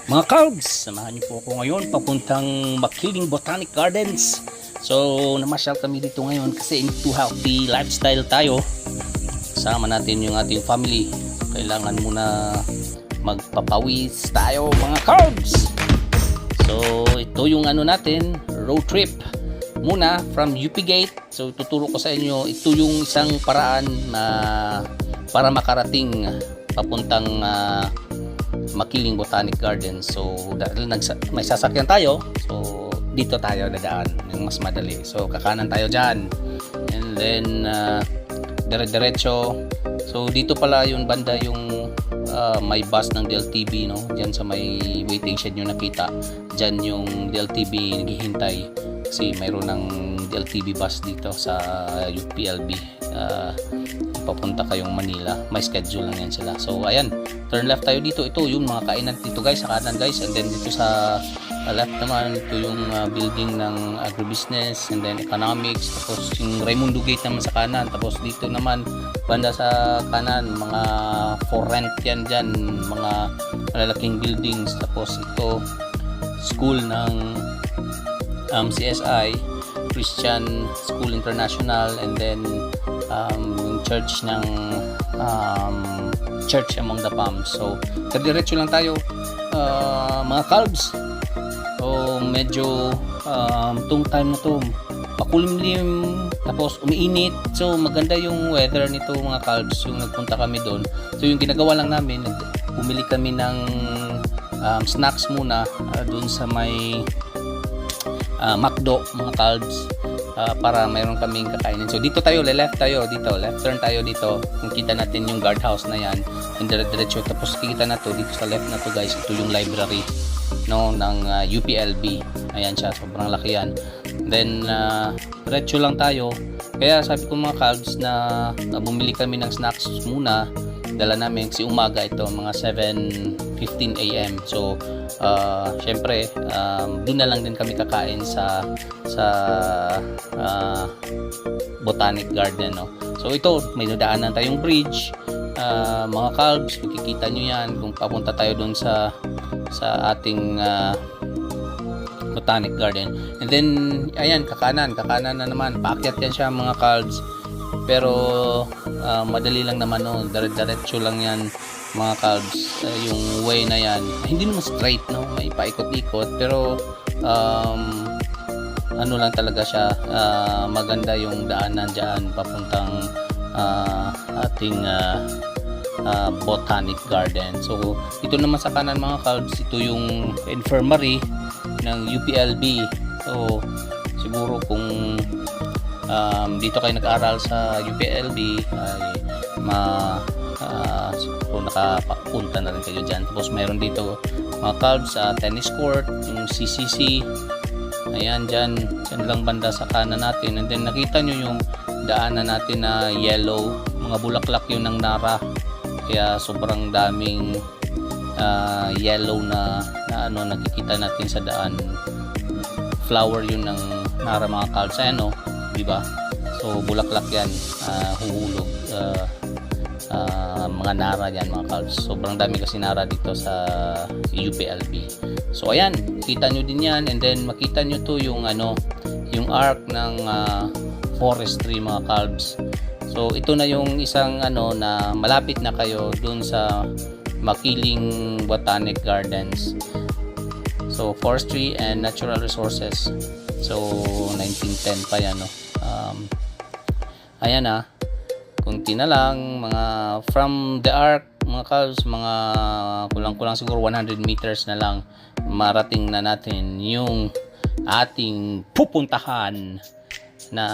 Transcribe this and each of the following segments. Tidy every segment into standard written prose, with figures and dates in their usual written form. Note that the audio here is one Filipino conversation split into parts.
Mga Carbs, samahan niyo po ako ngayon papuntang Makiling Botanic Gardens. So, namasyal kami dito ngayon kasi into healthy lifestyle tayo. Sama natin yung ating family. Kailangan muna magpapawis tayo mga Carbs. So, ito yung ano natin, road trip. Muna from UP Gate. So, tuturo ko sa inyo, ito yung isang paraan na para makarating papuntang Makiling Botanic Garden. So dahil may sasakyan tayo, so dito tayo dadaan yung mas madali. So kakanan tayo dyan and then dire-diretso. So dito pala yung banda yung may bus ng DLTV, no? Dyan sa may waiting shed nyo nakita, dyan yung DLTV naghihintay kasi mayroon ng DLTV bus dito sa UPLB. Papunta kayong Manila, may schedule lang yan sila. So ayan, turn left tayo dito. Ito yung mga kainan dito guys, sa kanan guys, and then dito sa left naman ito yung building ng agribusiness and then economics. Tapos yung Raimundo Gate naman sa kanan. Tapos dito naman banda sa kanan mga for rent yan dyan, mga malalaking buildings. Tapos ito school ng CSI, Christian School International, and then yung church ng Church Among the Palms. So diretso lang tayo mga Carbs. So medyo itong time na to makulimlim tapos umiinit, so maganda yung weather nito mga Carbs. Yung nagpunta kami doon, so yung ginagawa lang namin, bumili kami ng snacks muna doon sa may McDo mga Carbs, para mayroon kaming kakainin. So dito tayo, left tayo dito, left turn tayo dito. Kung kita natin yung guardhouse na yan, yung dire-diretso, tapos kita na to dito sa left na to guys, ito yung library, no, ng UPLB. Ayan siya, sobrang laki yan. Then diretso lang tayo. Kaya sabi ko mga Carbs na bumili kami ng snacks muna, dala namin kasi umaga ito, mga 7:15 AM. So syempre doon na lang din kami kakain sa Botanic Garden, no? So ito, may nadaanan tayong bridge mga Carbs, makikita nyo yan kung papunta tayo doon sa ating Botanic Garden. And then ayan, kakanan na naman, paakyat yan siya mga Carbs. Pero madali lang naman, no? Diretso lang yan mga Carbs. Yung way na yan, hindi naman straight, no? May paikot-ikot, pero ano lang talaga siya, maganda yung daanan dyan papuntang ating Botanic Garden. So ito naman sa kanan mga Carbs, ito yung infirmary ng UPLB. So siguro kung dito kayo nag-aral sa UPLB ay siguro nakapunta na rin kayo dyan. Tapos mayroon dito mga Carbs tennis court, yung CCC. Ayan, dyan lang banda sa kanan natin. And then nakita nyo yung daanan natin na yellow, mga bulaklak yun ng Nara, kaya sobrang daming yellow na ano nakikita natin sa daan. Flower yun ng Nara mga Carbs. Ayan, no? Diba? So bulaklak yan, huhulog, mga Nara yan mga Carbs. Sobrang dami kasi Nara dito sa UPLB. So ayan, kita nyo din yan. And then makita nyo to yung yung arc ng forestry mga Carbs. So ito na yung isang na malapit na kayo dun sa Makiling Botanic Gardens. So forestry and natural resources. So 1910 pa yan, no? Ayan kunti na lang, mga from the arc mga Carbs, mga kulang-kulang siguro 100 meters na lang marating na natin yung ating pupuntahan na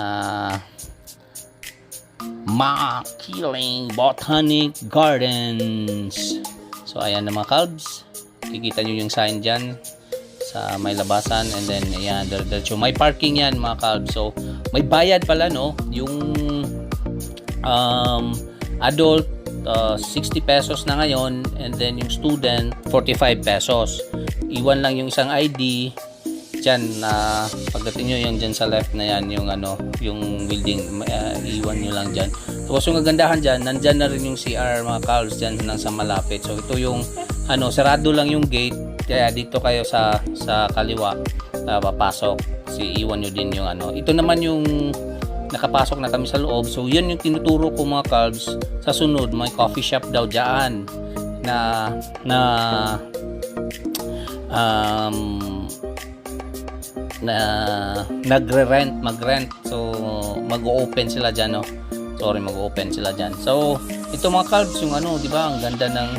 Makiling Botanic Gardens. So ayan na mga Carbs, kikita nyo yung sign dyan sa may labasan. And then ayan, diretso may parking yan mga Carbs. So may bayad pala, no? Yung adult 60 pesos na ngayon, and then yung student 45 pesos. Iwan lang yung isang ID dyan, pagdating nyo yung dyan sa left na yan, yung yung building, iwan nyo lang dyan. So Tapos yung kagandahan dyan, nandyan na rin yung CR mga calves dyan nang sa malapit. So ito yung sarado lang yung gate, kaya dito kayo sa kaliwa papasok. Iwan nyo din yung ito naman yung nakapasok na kami sa loob. So yan yung tinuturo ko mga calves. Sa sunod, may coffee shop daw dyan na mag-rent. So mag-open sila dyan, no? Mag-open sila dyan. So ito mga calves, yung di ba, ang ganda ng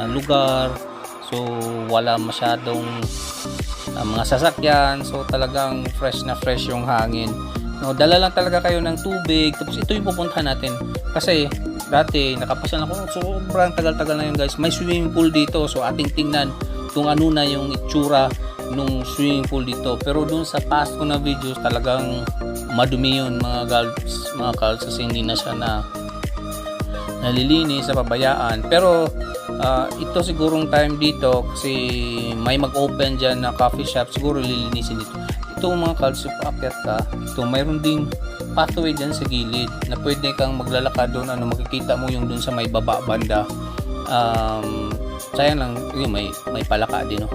lugar. So wala masyadong mga sasakyan. So talagang fresh na fresh yung hangin. No, dala lang talaga kayo ng tubig. Tapos ito yung pupuntahan natin. Kasi dati nakapasyal ako, sobrang tagal-tagal na yun guys. May swimming pool dito. So ating tingnan kung ano na yung itsura nung swimming pool dito. Pero dun sa past ko na videos, talagang madumi yun mga calves, kasi hindi na siya nalilinis sa pabayaan. Pero ito sigurong time dito kasi may mag-open dyan na coffee shop, siguro lilinisin dito. Ito mga calves, paakyat ka, ito mayroon ding pathway dyan sa gilid na pwede kang maglalakad doon. Makikita mo yung doon sa may baba banda. Sayang lang yun, may palaka din, no?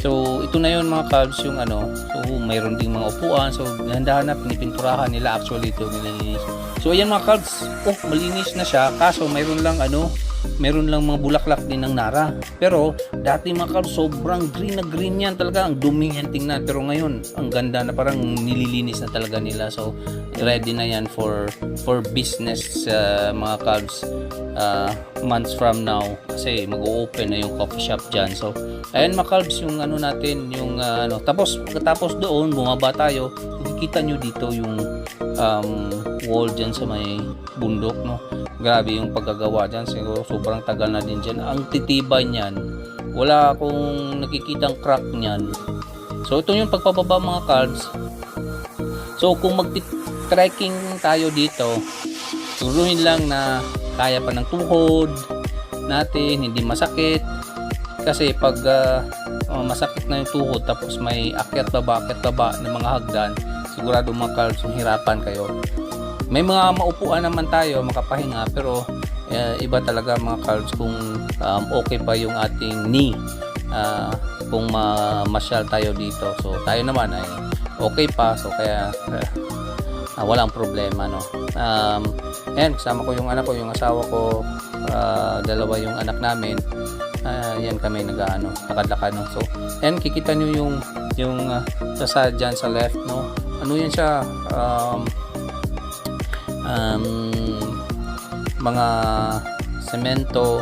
So ito na yun mga calves, yung so mayroon ding mga upuan. So dahan-dahan na pinipinturahan nila actually ito, nililinis. So ayan mga calves, malinis na siya, kaso mayroon lang mga bulaklak din ng nara. Pero dati mga calves, sobrang green na green yan talaga, ang dumi yan tingnan. Pero ngayon ang ganda na, parang nililinis na talaga nila. So ready na yan for business mga calves, months from now, kasi mag-open na yung coffee shop dyan. So ayan mga calves, yung natin, yung tapos doon bumaba tayo, makikita nyo dito yung wall dyan sa may bundok, no? Grabe yung paggagawa dyan, siguro sobrang tagal na din dyan. Ang titibay niyan, wala akong nakikitang crack niyan. So ito yung pagpababa mga calves. So kung mag-trekking tayo dito, siguruhin lang na kaya pa ng tuhod natin, hindi masakit. Kasi pag masakit na yung tuhod tapos may akyat baba ng mga hagdan, sigurado mga calves, hirapan kayo. May mga maupuan naman tayo makapahinga, pero iba talaga mga calves kung okay pa yung ating knee, kung masyal tayo dito. So tayo naman ay okay pa, so kaya walang problema, no? Ayan, kasama ko yung anak ko, yung asawa ko, dalawa yung anak namin. Yan kami lakad-lakad, no? So ayan, kikita nyo yung sa dyan sa left, no? Yan siya, mga semento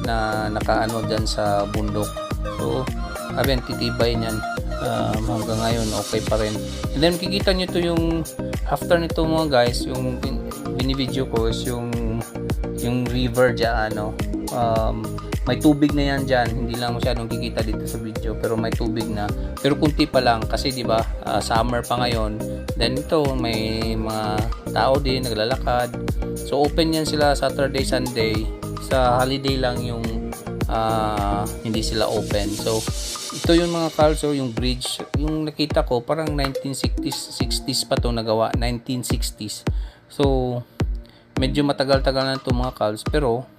na nakaano dyan sa bundok. So abyan, titibay niyan, hanggang ngayon okay pa rin. And then kikita nyo to yung after nito mga guys, yung binibideo ko is yung river dyan, may tubig na yan dyan. Hindi lang masyadong kikita dito sa video, pero may tubig na, pero kunti pa lang kasi di ba summer pa ngayon. Then ito may mga tao din naglalakad, so open yan sila Saturday, Sunday. Sa holiday lang yung hindi sila open. So ito yung mga calves, so yung bridge, yung nakita ko parang 1960s pa to nagawa, 1960s. So medyo matagal-tagal na ito mga calves, pero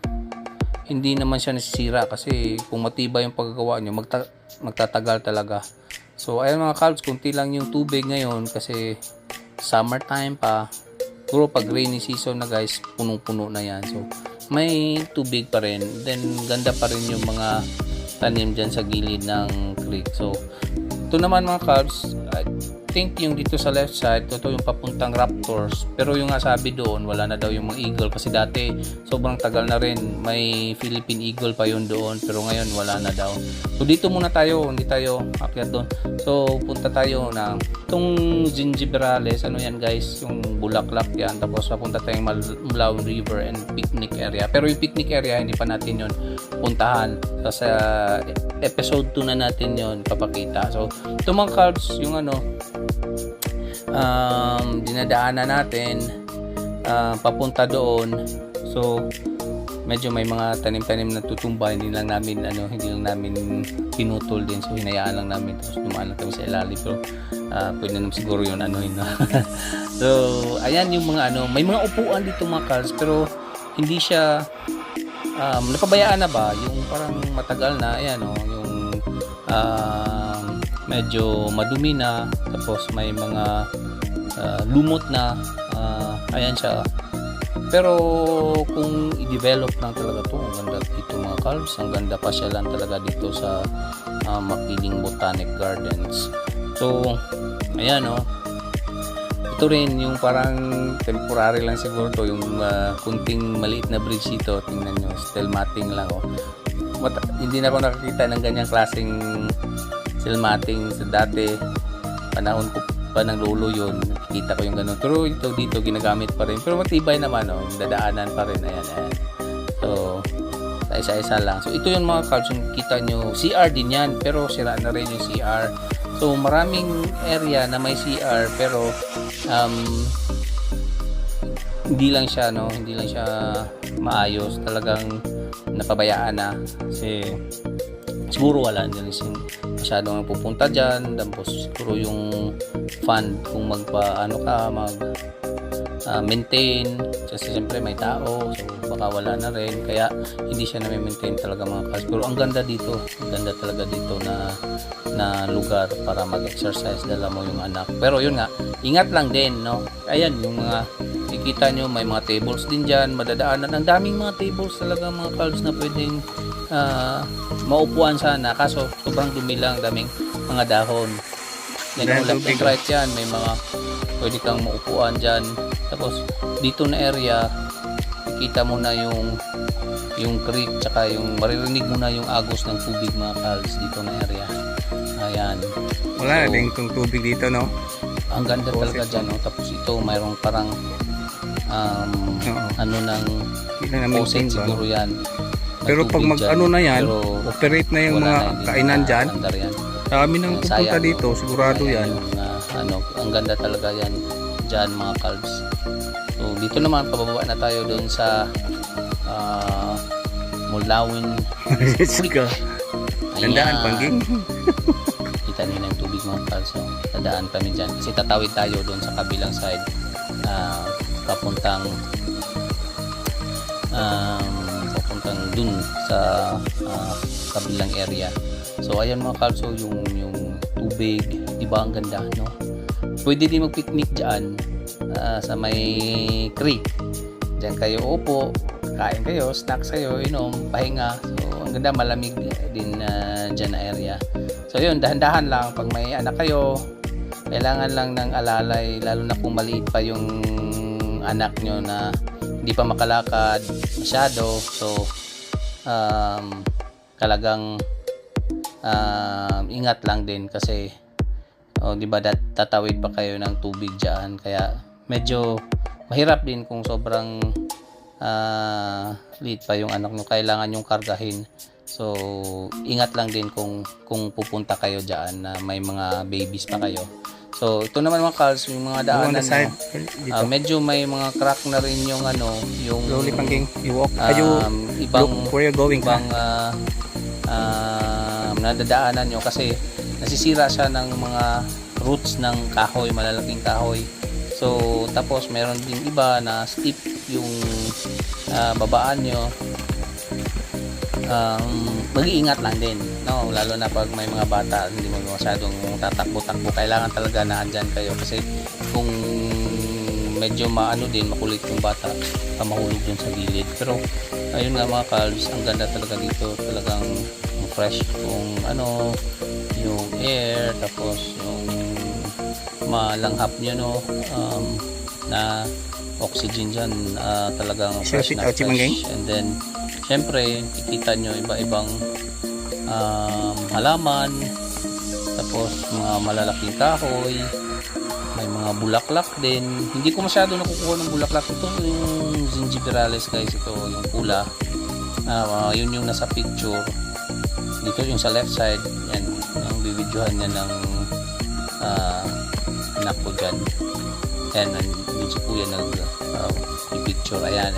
hindi naman siya nasisira kasi kung matibay yung paggagawa nyo, magtatagal talaga. So ayan mga calves, kunti lang yung tubig ngayon kasi summertime pa. Puro pag rainy season na guys, punong-puno na yan. So may tubig pa rin. Then ganda pa rin yung mga tanim dyan sa gilid ng creek. So ito naman mga calves, I think yung dito sa left side, ito yung papuntang Raptors. Pero yung nga sabi doon, wala na daw yung mga eagle kasi dati sobrang tagal na rin, may Philippine Eagle pa yun doon, pero ngayon wala na daw. So dito muna tayo, hindi tayo akyat doon. So punta tayo na itong Gingiberales, yan guys, yung bulaklak yan. Tapos papunta tayong Malao River and picnic area. Pero yung picnic area hindi pa natin yun puntahan. So sa episode 2 na natin yun papakita. So itong mga calves, yung dinadaanan natin papunta doon. So medyo may mga tanim-tanim na tutumba, hindi lang namin pinutol din, so hinayaan lang namin, tapos dumaan lang kami sa ilalim, pero pwede naman siguro yun so ayan yung mga may mga upuan dito mga Carls, pero hindi siya napabayaan na ba, yung parang matagal na, ayan yung medyo madumi na, tapos may mga lumot na, ayan siya. Pero kung i-develop lang talaga to, ang ganda dito mga Carls, ang ganda pa siya lang talaga dito sa Makiling Botanic Gardens. So ayan ito rin yung parang temporary lang siguro to, yung kunting maliit na bridge dito, tingnan nyo, still matting lang hindi na ako nakakita ng ganyang klaseng still matting sa dati, panahon ko pa ng lolo yun, nakikita ko yung ganun, pero ito dito ginagamit pa rin, pero matibay naman dadaanan pa rin, ayan. So isa-isa lang. So ito yung mga Carls, yung kita nyo, CR din yan, pero sira na rin yung CR. So maraming area na may CR, pero hindi lang siya maayos, talagang napabayaan na, kasi siguro wala din masyadong pupunta dyan, tapos siguro yung fund kung maintain, kasi siyempre may tao, so baka wala na rin, kaya hindi siya na-maintain talaga mga Carls. Pero ang ganda talaga dito na lugar para mag-exercise, dala mo yung anak, pero yun nga, ingat lang din, ayan yung mga kikita nyo, may mga tables din dyan, madadaanan, ang daming mga tables talaga mga Carls na pwedeng maupuan sana, kaso sobrang dumi lang, daming mga dahon. Then left and right yan, may mga pwede kang maupuan dyan. Tapos dito na area, nakikita mo na yung creek, tsaka yung maririnig mo na yung agos ng tubig mga Carls dito na area. Ayan, wala na din itong tubig dito, ang ganda talaga dyan, tapos ito mayroong parang ng faucet siguro yan. Pero pag na yan, operate na yung mga kainan dyan, dami nang pupunta dito, sigurado yan. Ang ganda talaga yan dyan mga Carls. So dito naman, pababa na tayo doon sa Mulawin. Tandaan, Pangging. Kita nyo na yung tubig mga Carls. So, tandaan kami dyan, kasi tatawid tayo doon sa kabilang side, papuntang dun sa kabilang area. So ayan mga Carls, so yung tubig, diba ang ganda, pwede din mag-picnic dyan sa may creek, dyan kayo upo, kain kayo, snacks kayo, pahinga. So ang ganda, malamig din dyan na area. So yun, dahan-dahan lang, pag may anak kayo, kailangan lang ng alalay, lalo na kung maliit pa yung anak nyo na hindi pa makalakad masyado. So talagang ingat lang din, kasi di ba tatawid pa kayo ng tubig diyan, kaya medyo mahirap din kung sobrang liit pa yung anak nyo, kailangan yung kargahin. So ingat lang din kung pupunta kayo diyan na may mga babies pa kayo. So ito naman mga Carls, yung mga daanan medyo may mga crack na rin yung yung slowly, Pangging, you walk, ibang where you're going, nadadaanan nyo, kasi nasisira siya ng mga roots ng kahoy, malalaking kahoy. So tapos meron din iba na steep yung babaan nyo. Mag-iingat lang din, lalo na pag may mga bata, hindi mo masyadong tatakbo-takbo, kailangan talaga na andyan kayo, kasi kung medyo makulit yung bata, mahulog dun sa gilid. Pero ayun nga mga Carls, ang ganda talaga dito, talagang fresh yung yung air, tapos yung malanghap nyo na oxygen dyan, talagang fresh na fresh. And then syempre kikita nyo iba-ibang halaman, tapos mga malalaking kahoy, may mga bulaklak din. Hindi ko masyado nakukuha ng bulaklak. Ito yung zingiberalis guys, ito yung pula, yun yung nasa picture dito, yung sa left side yan, yung bibidyohan niya ng anak ko dyan. Yan, dito si kuya nag picture, ayan.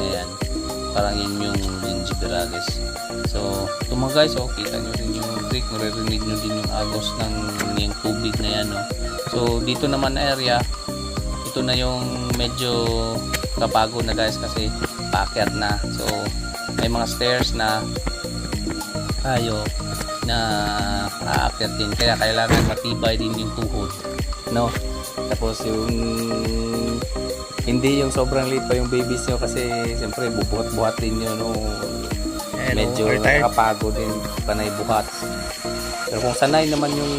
parang yun yung gingiberales. So ito mga guys, kita nyo rin yung creek, maririnig nyo din yung agos ng yung tubig na yan, no? So dito naman na area, ito na yung medyo kapagod na guys kasi paakyat na. So may mga stairs na tayo na aakyat din, kaya kailangan matibay din yung tuhod, no? Tapos yung hindi yung sobrang liit pa yung babies nyo kasi siyempre bubuhat-buhat din yun, no? Medyo nakakapagod din, panay buhat. Pero kung sanay naman yung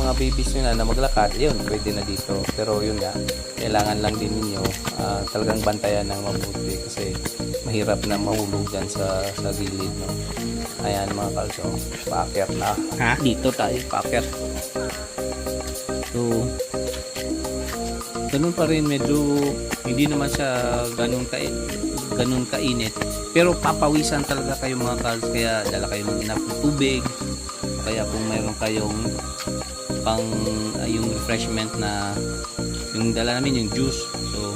mga babies nyo na maglakad, yun, pwede na dito. Pero yun nga, kailangan lang din ninyo talagang bantayan ng mabuti kasi mahirap na mahulog dyan sa gilid, no? Ayan mga kalso, paakyat na. Dito tayo, paakyat. So, ganun pa rin, medyo hindi naman siya ganun kainit, pero papawisan talaga kayo mga kalso, kaya dala kayo ng enough na tubig. Kaya kung mayroon kayong pang yung refreshment na yung dala namin yung juice, so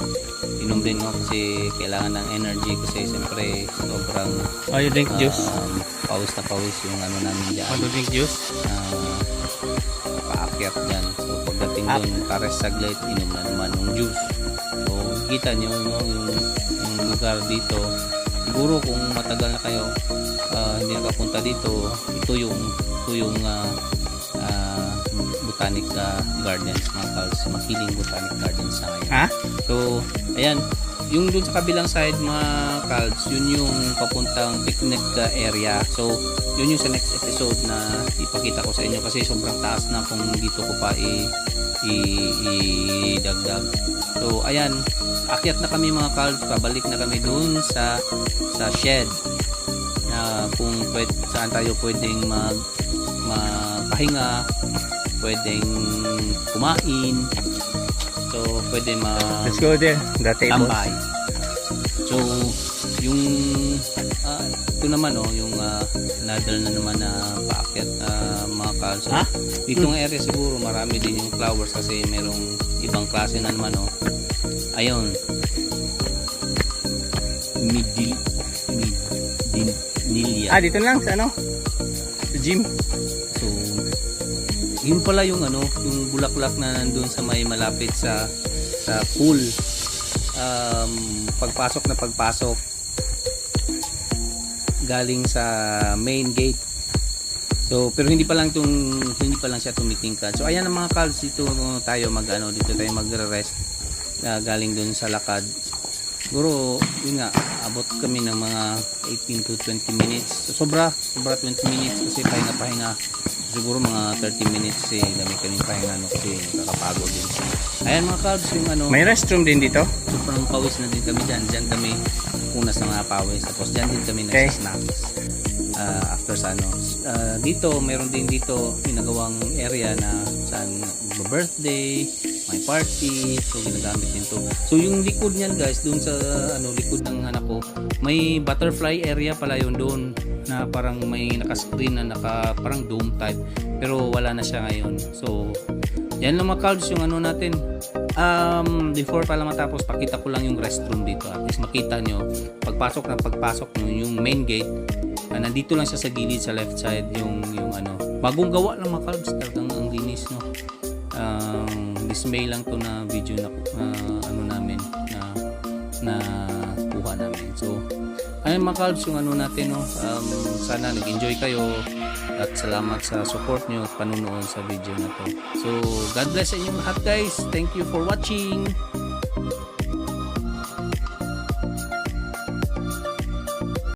inom din mo kasi kailangan ng energy kasi siyempre sobrang you drink juice? Pawis na pawis yung ano namin dyan. Want to drink juice? Paakyat dyan. So pagdating doon, pares saglit, inom na naman ng juice. So kita nyo, no, yung lugar dito. Siguro kung matagal na kayo hindi nakapunta dito, ito yung Botanic Gardens mga Kals, Makiling Botanic Gardens sa ngayon. So ayan, yung dun sa kabilang side mga Kals, yun yung papuntang picnic area. So yun yung sa next episode na ipakita ko sa inyo kasi sobrang taas na kung dito ko pa idagdag. So ayan, akyat na kami mga Kals, pabalik na kami dun sa shed na kung saan tayo pwedeng magpahinga, pwedeng kumain, so pwede let's go there, the table. tambay. So yung ito naman yung nadal na naman na paakyat mga Kals. Dito ng area siguro marami din yung flowers kasi merong ibang klase na naman ayun, Nilia. Dito lang sa sa gym. So yun pala yung yung bulaklak na nandun sa may malapit sa pool. Pagpasok galing sa main gate. So pero hindi pa lang siya tumitingkad. So ayan ang mga Kals, dito tayo dito tayo magre-rest galing dun sa lakad. Siguro yun nga, abot kami ng mga 18 to 20 minutes. So, sobra 20 minutes kasi pahinga. Siguro mga 30 minutes kasi dami kaming pahinga kasi nakakapagod din. Ayan mga Kals, yung may restroom din dito? sobrang pawis na din kami dyan. Dyan kami punas ng mga pawis. Tapos dyan din kami nagsasnacks. After sa dito, meron din dito ginagawang area na saan birthday, may party, so ginagamit din to. So yung likod niyan guys, doon sa likod ng anak ko, may butterfly area pala yun doon na parang may naka-screen na parang dome type, pero wala na siya ngayon. So yan lang mga Kals yung natin. Before pala matapos, pakita ko lang yung restroom dito. At least makita nyo, pagpasok nyo, yung main gate, nandito lang siya sa gilid sa left side, yung bagong gawa lang mga Kals, talagang ang linis, no. Dismay lang to na video na namin na kuha namin. So ayun mga Kals, yung natin, no. Sana nag-enjoy kayo at salamat sa support nyo at panunood sa video na to. So God bless sa inyong lahat guys. Thank you for watching.